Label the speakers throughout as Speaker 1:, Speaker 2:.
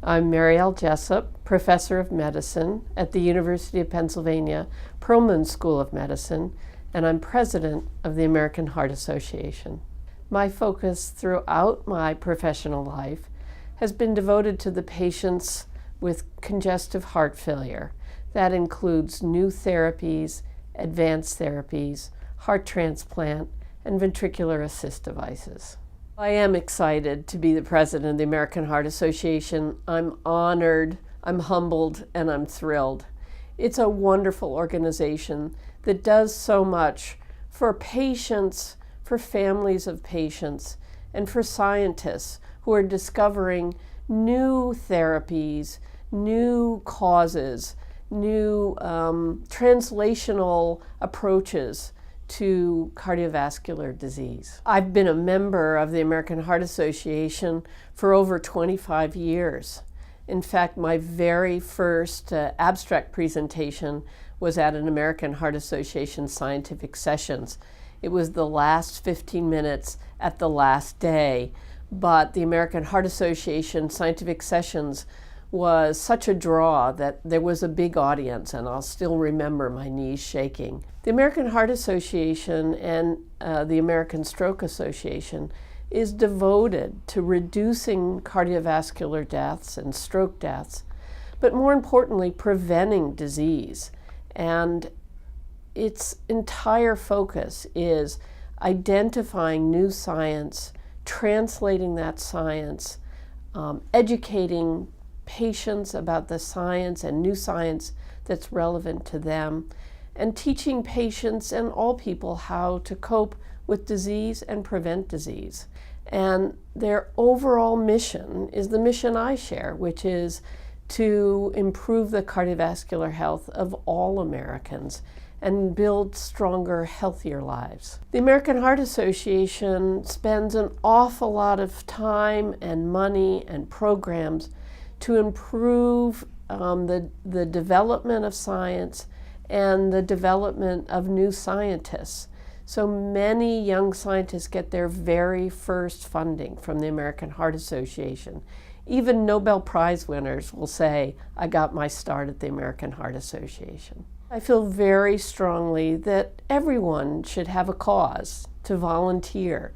Speaker 1: I'm Marielle Jessup, Professor of Medicine at the University of Pennsylvania Perelman School of Medicine, and I'm President of the American Heart Association. My focus throughout my professional life has been devoted to the patients with congestive heart failure. That includes new therapies, advanced therapies, heart transplant, and ventricular assist devices. I am excited to be the president of the American Heart Association. I'm honored, I'm humbled, and I'm thrilled. It's a wonderful organization that does so much for patients, for families of patients, and for scientists who are discovering new therapies, new causes, new translational approaches to cardiovascular disease. I've been a member of the American Heart Association for over 25 years. In fact, my very first abstract presentation was at an American Heart Association scientific sessions. It was the last 15 minutes at the last day, but the American Heart Association scientific sessions was such a draw that there was a big audience, and I'll still remember my knees shaking. The American Heart Association and the American Stroke Association is devoted to reducing cardiovascular deaths and stroke deaths, but more importantly, preventing disease. And its entire focus is identifying new science, translating that science, educating patients about the science and new science that's relevant to them, and teaching patients and all people how to cope with disease and prevent disease. And their overall mission is the mission I share, which is to improve the cardiovascular health of all Americans and build stronger, healthier lives. The American Heart Association spends an awful lot of time and money and programs to improve the development of science and the development of new scientists. So many young scientists get their very first funding from the American Heart Association. Even Nobel Prize winners will say, I got my start at the American Heart Association. I feel very strongly that everyone should have a cause, to volunteer,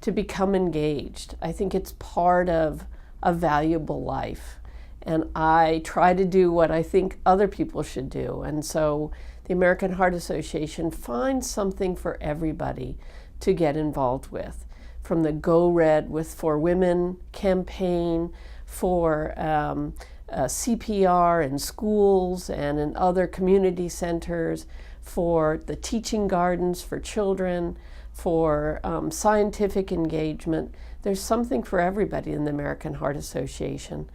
Speaker 1: to become engaged. I think it's part of a valuable life. And I try to do what I think other people should do. And so the American Heart Association finds something for everybody to get involved with. From the Go Red for Women campaign, for CPR in schools and in other community centers, for the teaching gardens for children, for scientific engagement. There's something for everybody in the American Heart Association.